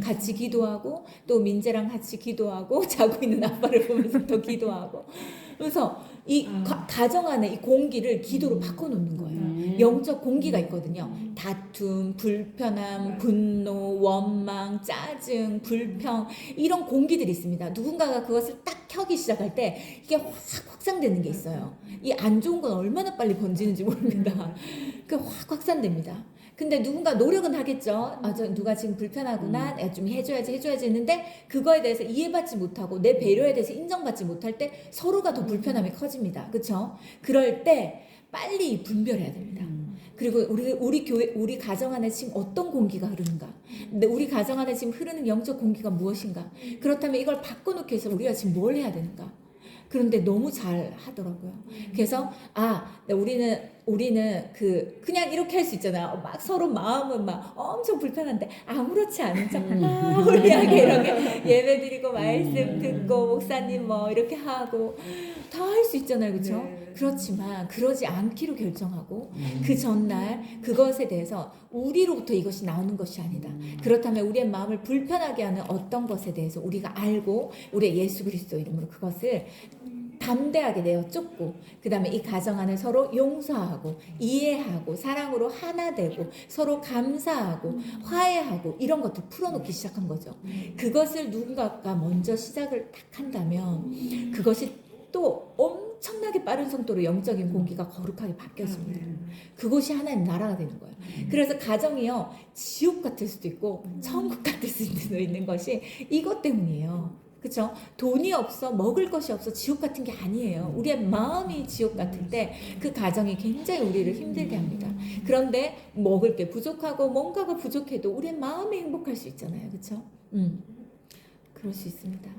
S1: 같이 기도하고 또 민재랑 같이 기도하고 자고 있는 아빠를 보면서 또 기도하고 그래서 이 가정 안에 이 공기를 기도로 바꿔놓는 거예요. 영적 공기가 있거든요. 다툼, 불편함, 분노, 원망, 짜증, 불평 이런 공기들이 있습니다. 누군가가 그것을 딱 켜기 시작할 때 이게 확 확산되는 게 있어요. 이 안 좋은 건 얼마나 빨리 번지는지 모릅니다. 그 확 확산됩니다. 근데 누군가 노력은 하겠죠. 누가 지금 불편하구나. 내가 좀 해줘야지 했는데 그거에 대해서 이해받지 못하고 내 배려에 대해서 인정받지 못할 때 서로가 더 불편함이 커집니다. 그렇죠? 그럴 때 빨리 분별해야 됩니다. 그리고 우리 교회, 우리 가정 안에 지금 어떤 공기가 흐르는가? 근데 우리 가정 안에 지금 흐르는 영적 공기가 무엇인가? 그렇다면 이걸 바꿔놓기 위해서 우리가 지금 뭘 해야 되는가? 그런데 너무 잘 하더라고요. 그래서 우리는 그냥 이렇게 할 수 있잖아요. 막 서로 마음은 막 엄청 불편한데 아무렇지 않은 척 홀리하게 이렇게 예배 드리고 말씀 듣고 목사님 뭐 이렇게 하고 다 할 수 있잖아요. 그렇죠? 그렇지만 그러지 않기로 결정하고 그 전날 그것에 대해서 우리로부터 이것이 나오는 것이 아니다. 그렇다면 우리의 마음을 불편하게 하는 어떤 것에 대해서 우리가 알고 우리의 예수 그리스도 이름으로 그것을 담대하게 내어 쫓고 그 다음에 이 가정 안에 서로 용서하고 이해하고 사랑으로 하나 되고 서로 감사하고 화해하고 이런 것들 풀어놓기 시작한 거죠. 그것을 누군가가 먼저 시작을 딱 한다면 그것이 또 엄청나게 빠른 속도로 영적인 공기가 거룩하게 바뀌어집니다. 그것이 하나님 나라가 되는 거예요. 그래서 가정이요 지옥 같을 수도 있고 천국 같을 수도 있는 것이 이것 때문이에요. 그렇죠? 돈이 없어 먹을 것이 없어 지옥 같은 게 아니에요. 우리의 마음이 지옥 같을 때 그 가정이 굉장히 우리를 힘들게 합니다. 그런데 먹을 게 부족하고 뭔가가 부족해도 우리의 마음이 행복할 수 있잖아요. 그렇죠? 그럴 수 있습니다.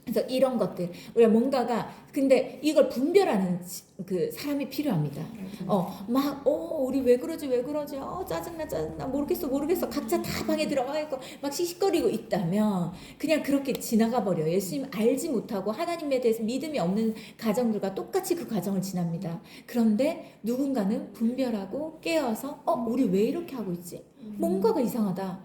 S1: 그래서 이런 것들 우리가 뭔가가 근데 이걸 분별하는 그 사람이 필요합니다. 우리 왜 그러지 짜증나 모르겠어 각자 다 방에 들어가 있고 막 씩씩거리고 있다면 그냥 그렇게 지나가 버려. 예수님 알지 못하고 하나님에 대해서 믿음이 없는 가정들과 똑같이 그 가정을 지납니다. 그런데 누군가는 분별하고 깨어서 우리 왜 이렇게 하고 있지? 뭔가가 이상하다.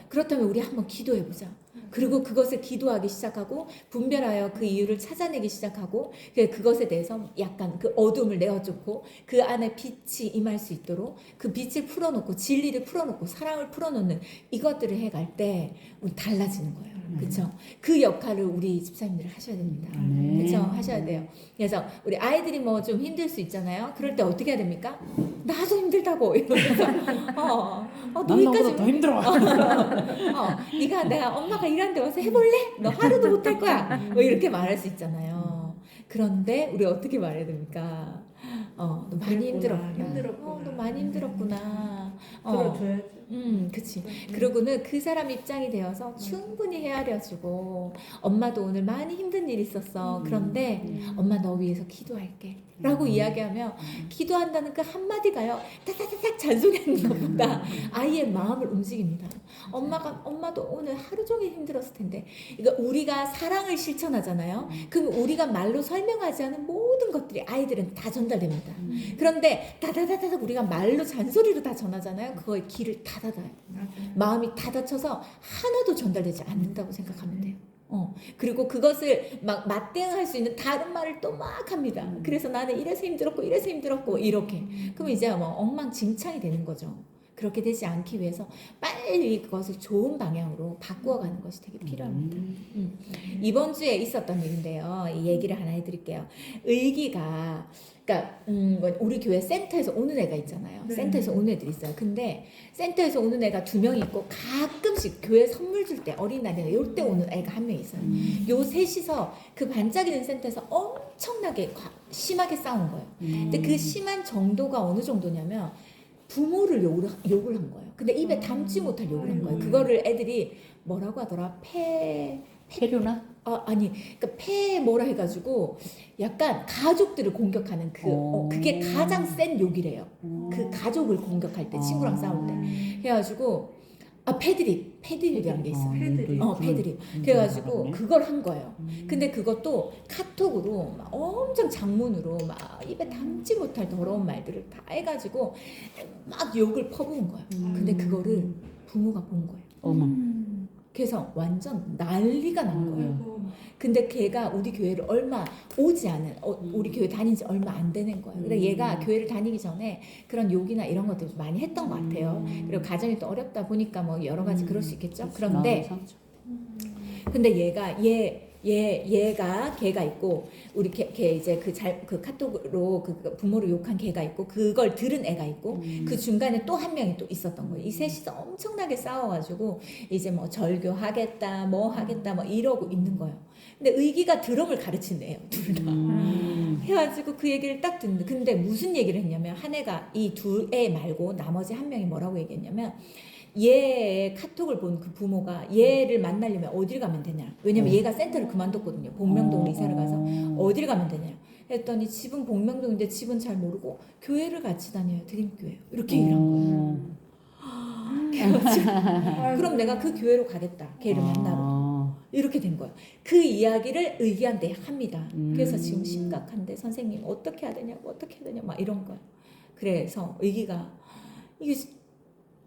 S1: 그렇다면 우리 한번 기도해 보자. 그리고 그것을 기도하기 시작하고 분별하여 그 이유를 찾아내기 시작하고 그것에 대해서 약간 그 어둠을 내어쫓고 그 안에 빛이 임할 수 있도록 그 빛을 풀어놓고 진리를 풀어놓고 사랑을 풀어놓는 이것들을 해갈 때 우리 달라지는 거예요. 그렇죠? 그 역할을 우리 집사님들이 하셔야 됩니다. 그렇죠? 하셔야 돼요. 그래서 우리 아이들이 뭐 좀 힘들 수 있잖아요. 그럴 때 어떻게 해야 됩니까? 나도 힘들다고 이러면서
S2: 너보다 더 힘들어.
S1: 네가 내가 엄마가 일하는데 와서 해볼래? 너 하루도 못할 거야. 뭐 이렇게 말할 수 있잖아요. 그런데 우리 어떻게 말해야 됩니까? 너 많이 힘들었구나. 너 많이 힘들었구나.
S3: 들어줘야지.
S1: 그치. 그러고는 그 사람 입장이 되어서 충분히 헤아려주고 엄마도 오늘 많이 힘든 일 있었어. 그런데 엄마 너 위해서 기도할게. 라고 이야기하면 기도한다는 그 한마디가요. 타타타닥 잔소리하는 것보다 아이의 마음을 움직입니다. 엄마도 오늘 하루 종일 힘들었을 텐데. 그러니까 우리가 사랑을 실천하잖아요. 그럼 우리가 말로 설명하지 않은 모든 것들이 아이들은 다 전달됩니다. 그런데 다다다다닥 우리가 말로 잔소리로 다 전하잖아요. 그거의 길을 다 닫아요. 마음이 다 닫혀서 하나도 전달되지 않는다고 생각하면 돼요. 그리고 그것을 막 맞대응할 수 있는 다른 말을 또 막 합니다. 그래서 나는 이래서 힘들었고 이렇게. 그럼 이제 뭐 엉망진창이 되는 거죠. 그렇게 되지 않기 위해서 빨리 그것을 좋은 방향으로 바꾸어가는 것이 되게 필요합니다. 이번 주에 있었던 일인데요. 이 얘기를 하나 해드릴게요. 의기가 그러니까 우리 교회 센터에서 오는 애가 있잖아요.
S3: 네.
S1: 센터에서 오는 애들이 있어요. 근데 센터에서 오는 애가 2명이 있고 가끔씩 교회 선물 줄 때 어린이날이나 이럴 때 오는 애가 1명 있어요. 요 셋이서 그 반짝이는 센터에서 엄청나게 심하게 싸운 거예요. 근데 그 심한 정도가 어느 정도냐면 부모를 욕을 한 거예요. 근데 입에 담지 못할 욕을 한 거예요. 그거를 애들이 뭐라고 하더라?
S2: 폐류나?
S1: 아니, 그러니까 뭐라 해가지고 약간 가족들을 공격하는 그게 가장 센 욕이래요. 그 가족을 공격할 때 친구랑 싸울 때 해가지고 패드립이라는 게 있어. 패드립. 그래가지고 그걸 한 거예요. 근데 그것도 카톡으로 막 엄청 장문으로 막 입에 담지 못할 더러운 말들을 다 해가지고 막 욕을 퍼부은 거예요. 근데 그거를 부모가 본 거예요.
S2: 어머.
S1: 그래서 완전 난리가 난 거예요. 근데 걔가 우리 교회를 얼마 오지 않은 우리 교회 다닌 지 얼마 안 되는 거예요. 근데 얘가 교회를 다니기 전에 그런 욕이나 이런 것들 좀 많이 했던 것 같아요. 그리고 가정이 또 어렵다 보니까 뭐 여러 가지 그럴 수 있겠죠. 그런데 걔가 있고 우리 걔 이제 그 카톡으로 그 부모를 욕한 걔가 있고 그걸 들은 애가 있고 그 중간에 또 한 명이 또 있었던 거예요. 이 셋이서 엄청나게 싸워가지고 이제 뭐 절교하겠다 뭐 하겠다 뭐 이러고 있는 거예요. 근데 의기가 드럼을 가르친 애예요, 둘 다. 해가지고 그 얘기를 딱 듣는데 근데 무슨 얘기를 했냐면 한 애가 이 두 애 말고 나머지 한 명이 뭐라고 얘기했냐면 얘 카톡을 본 그 부모가 얘를 만나려면 어딜 가면 되냐. 왜냐면 얘가 센터를 그만뒀거든요. 복명동으로 이사를 가서 어딜 가면 되냐. 했더니 집은 복명동인데 집은 잘 모르고 교회를 같이 다녀요. 드림교회. 이렇게 얘기를 한 거예요. 그럼 내가 그 교회로 가겠다. 걔를 만나러. 이렇게 된 거예요. 그 이야기를 의기한테 합니다. 그래서 지금 심각한데 선생님 어떻게 해야 되냐고 막 이런 거예요. 그래서 의기가 이게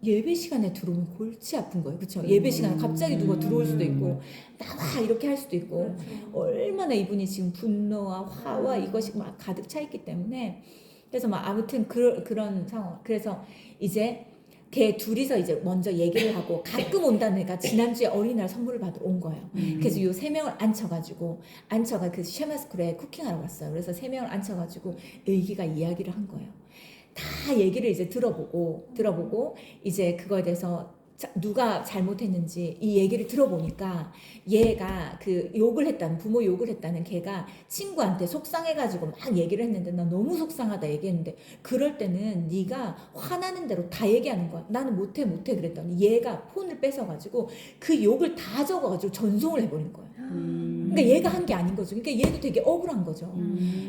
S1: 예배 시간에 들어오면 골치 아픈 거예요. 그렇죠? 예배 시간에 갑자기 누가 들어올 수도 있고 나와 이렇게 할 수도 있고 얼마나 이분이 지금 분노와 화와 이것이 막 가득 차 있기 때문에 그래서 막 아무튼 그런 상황. 그래서 이제 걔 둘이서 이제 먼저 얘기를 하고 가끔 온다는 애가 지난주에 어린이날 선물을 받으러 온 거예요. 그래서 요 3명을 앉혀가 그 쉐마스쿨에 쿠킹하러 왔어요. 그래서 3명을 앉혀가지고 의기가 이야기를 한 거예요. 다 얘기를 이제 들어보고 이제 그거에 대해서 누가 잘못했는지 이 얘기를 들어보니까 얘가 그 부모 욕을 했다는 걔가 친구한테 속상해가지고 막 얘기를 했는데 나 너무 속상하다 얘기했는데 그럴 때는 네가 화나는 대로 다 얘기하는 거야. 나는 못해 그랬더니 얘가 폰을 뺏어가지고 그 욕을 다 적어가지고 전송을 해버린 거야. 그러니까 얘가 한 게 아닌 거죠. 그러니까 얘도 되게 억울한 거죠.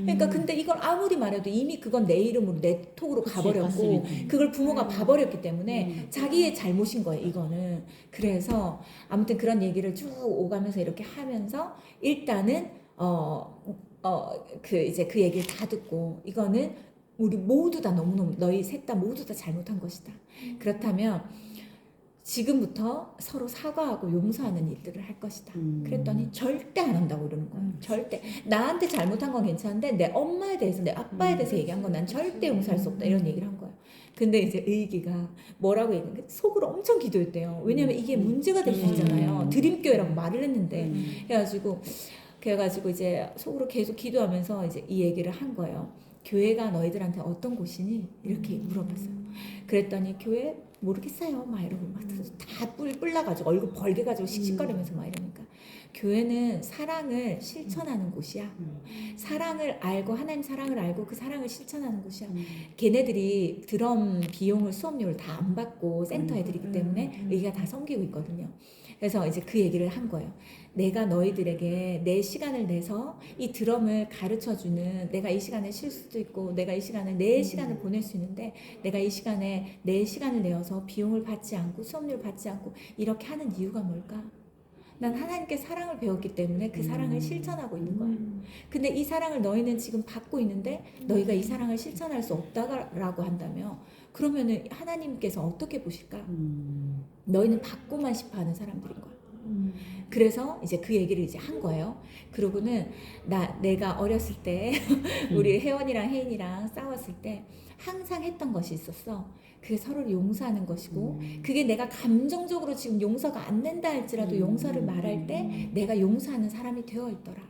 S1: 그러니까 근데 이걸 아무리 말해도 이미 그건 내 이름으로 내 톡으로 가버렸고 그걸 부모가 봐버렸기 때문에 자기의 잘못인 거예요. 이거는. 그래서 아무튼 그런 얘기를 쭉 오가면서 이렇게 하면서 일단은 이제 그 얘기를 다 듣고 이거는 우리 모두 다 너무너무 너희 셋 다 모두 다 잘못한 것이다. 그렇다면 지금부터 서로 사과하고 용서하는 일들을 할 것이다. 그랬더니 절대 안 한다고 그러는 거예요. 절대. 나한테 잘못한 건 괜찮은데 내 엄마에 대해서 내 아빠에 대해서 얘기한 건 난 절대 용서할 수 없다. 이런 얘기를 한 거예요. 근데 이제 의기가 뭐라고 얘기했는데 속으로 엄청 기도했대요. 왜냐면 이게 문제가 될 수 있잖아요. 드림교회라고 말을 했는데 그래가지고 이제 속으로 계속 기도하면서 이제 이 얘기를 한 거예요. 교회가 너희들한테 어떤 곳이니? 이렇게 물어봤어요. 그랬더니 교회 모르겠어요. 막 이러고 막 다 뿔나가지고 얼굴 벌게가지고 씩씩거리면서 막 이러니까 교회는 사랑을 실천하는 곳이야. 사랑을 알고 하나님 사랑을 알고 그 사랑을 실천하는 곳이야. 걔네들이 드럼 비용을 수업료를 다 안 받고 센터 애들이기 때문에 의기가 다 섬기고 있거든요. 그래서 이제 그 얘기를 한 거예요. 내가 너희들에게 내 시간을 내서 이 드럼을 가르쳐주는 내가 이 시간에 쉴 수도 있고 내가 이 시간에 내 시간을 보낼 수 있는데 내가 이 시간에 내 시간을 내어서 비용을 받지 않고 수업료를 받지 않고 이렇게 하는 이유가 뭘까? 난 하나님께 사랑을 배웠기 때문에 그 사랑을 실천하고 있는 거야. 근데 이 사랑을 너희는 지금 받고 있는데 너희가 이 사랑을 실천할 수 없다라고 한다면 그러면은 하나님께서 어떻게 보실까? 너희는 받고만 싶어 하는 사람들인 거야. 그래서 이제 그 얘기를 이제 한 거예요. 그러고는 내가 어렸을 때 우리 혜원이랑 혜인이랑 싸웠을 때 항상 했던 것이 있었어. 그게 서로를 용서하는 것이고 그게 내가 감정적으로 지금 용서가 안 된다 할지라도 용서를 말할 때 내가 용서하는 사람이 되어 있더라.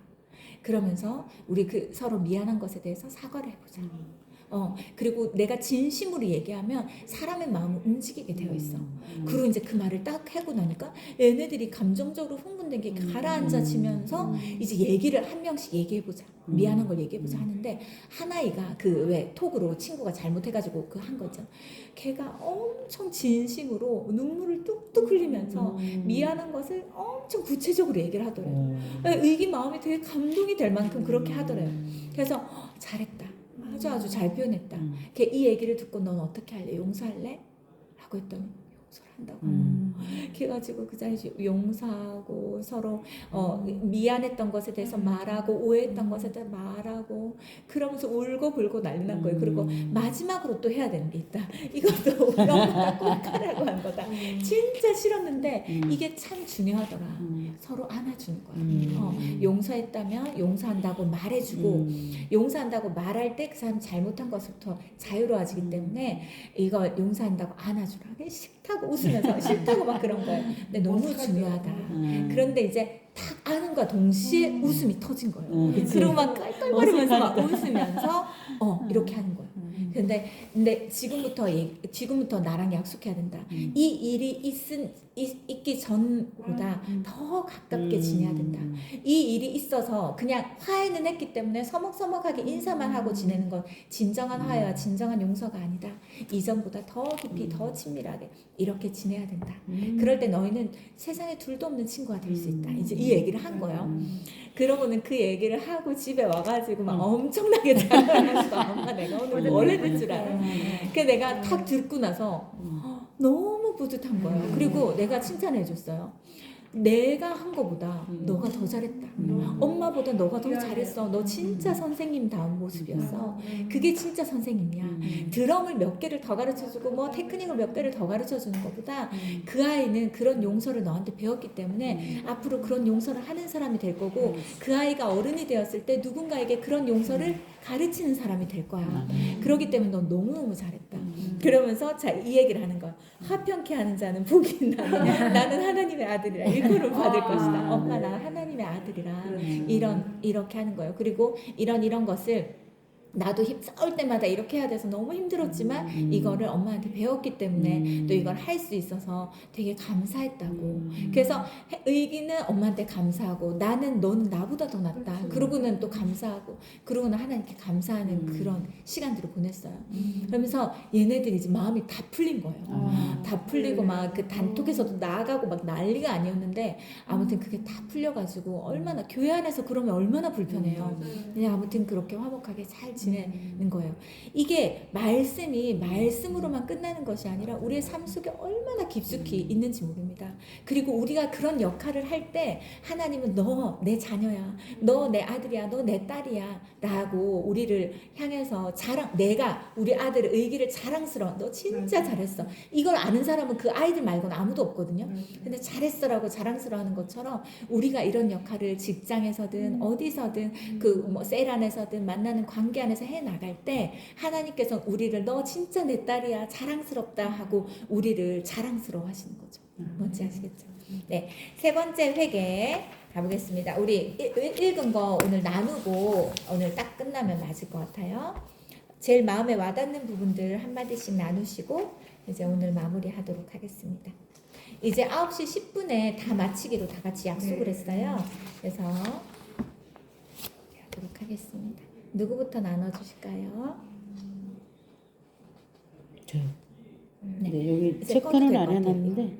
S1: 그러면서 우리 그 서로 미안한 것에 대해서 사과를 해보자. 그리고 내가 진심으로 얘기하면 사람의 마음을 움직이게 되어 있어. 그리고 이제 그 말을 딱 하고 나니까 얘네들이 감정적으로 흥분된 게 가라앉아지면서 이제 얘기를 한 명씩 얘기해보자. 미안한 걸 얘기해보자 하는데 하나이가 그 왜 톡으로 친구가 잘못해가지고 그 한 거 있잖아. 걔가 엄청 진심으로 눈물을 뚝뚝 흘리면서 미안한 것을 엄청 구체적으로 얘기를 하더래요. 의기 마음이 되게 감동이 될 만큼 그렇게 하더래요. 그래서 잘했다. 아주 잘 표현했다. 걔 이 얘기를 듣고 넌 어떻게 할래? 용서할래? 라고 했더니 용서를 한다고. 그래가지고 그 자리에서 용서하고 서로 미안했던 것에 대해서 말하고 오해했던 것에 대해서 말하고 그러면서 울고 불고 난리 난 거예요. 그리고 마지막으로 또 해야 되는 게 있다. 이것도 우리 엄마가 꼭 하라고 한 거다. 진짜 싫었는데 이게 참 중요하더라. 서로 안아주는 거야. 용서했다면 용서한다고 말해주고 용서한다고 말할 때 그 사람 잘못한 것부터 자유로워지기 때문에 이거 용서한다고 안아주라. 싫다고 웃으면서 싫다고 막 그런 거예요. 근데 너무 중요하다. 그런데 이제 딱 아는과 동시에 웃음이 터진 거예요. 그리고 막 깔깔거리면서 막 웃으면서 이렇게 하는 거예요. 근데 지금부터 나랑 약속해야 된다. 이 일이 있기 전보다 더 가깝게 지내야 된다. 이 일이 있어서 그냥 화해는 했기 때문에 서먹서먹하게 인사만 하고 지내는 건 진정한 화해와 진정한 용서가 아니다. 이전보다 더 깊이 더 친밀하게 이렇게 지내야 된다. 그럴 때 너희는 세상에 둘도 없는 친구가 될 수 있다. 이제 이 얘기를 한 거예요. 그러고는 그 얘기를 하고 집에 와가지고 막 엄청나게 자랑하면서 엄마 내가 오늘 뭘 했는 줄 알아. 그래서 내가 탁 듣고 나서 너무 뿌듯한 거예요. 그리고 내가 칭찬해 줬어요. 내가 한 거보다 너가 더 잘했다. 엄마보다 너가 더 잘했어. 너 진짜 선생님다운 모습이었어. 그게 진짜 선생님이야. 드럼을 몇 개를 더 가르쳐주고 뭐 테크닉을 몇 개를 더 가르쳐주는 것보다 그 아이는 그런 용서를 너한테 배웠기 때문에 앞으로 그런 용서를 하는 사람이 될 거고 그 아이가 어른이 되었을 때 누군가에게 그런 용서를 가르치는 사람이 될 거야. 그렇기 때문에 넌 너무너무 잘했다. 그러면서 자, 이 얘기를 하는 거야. 화평케 하는 자는 복이 있나니 나는 하나님의 아들이라 일컬음 받을 것이다. 엄마 나 하나님의 아들이라 이렇게 하는 거예요. 그리고 이런 것을 나도 싸울 때마다 이렇게 해야 돼서 너무 힘들었지만 이거를 엄마한테 배웠기 때문에 또 이걸 할 수 있어서 되게 감사했다고. 그래서 의기는 엄마한테 감사하고 너는 나보다 더 낫다. 그러고는 또 감사하고 그러고는 하나님께 감사하는 그런 시간들을 보냈어요. 그러면서 얘네들이 이제 마음이 다 풀린 거예요. 다 풀리고 막 그 단톡에서도 나가고 막 난리가 아니었는데 아무튼 그게 다 풀려가지고 얼마나 교회 안에서 그러면 얼마나 불편해요. 근데 아무튼 그렇게 화목하게 잘 지내는 거예요. 이게 말씀으로만 끝나는 것이 아니라 우리의 삶 속에 얼마나 깊숙이 있는지 모릅니다. 그리고 우리가 그런 역할을 할 때 하나님은 너 내 자녀야, 너 내 아들이야, 너 내 딸이야 라고 우리를 향해서 내가 우리 아들의 의기를 자랑스러워. 너 진짜 잘했어. 이걸 아는 사람은 그 아이들 말고는 아무도 없거든요. 근데 잘했어라고 자랑스러워하는 것처럼 우리가 이런 역할을 직장에서든 어디서든 그 뭐 셀 안에서든 만나는 관계 안에서 해 나갈 때 하나님께서 우리를 너 진짜 내 딸이야 자랑스럽다 하고 우리를 자랑스러워 하시는 거죠. 뭔지 아시겠죠? 네, 세 번째 회개 가보겠습니다. 우리 읽은 거 오늘 나누고 오늘 딱 끝나면 맞을 것 같아요. 제일 마음에 와닿는 부분들 한마디씩 나누시고 이제 오늘 마무리하도록 하겠습니다. 이제 9시 10분에 다 마치기로 다 같이 약속을 했어요. 그래서 하도록 하겠습니다. 누구부터 나눠주실까요?
S2: 네, 여기 체크는 안 해놨는데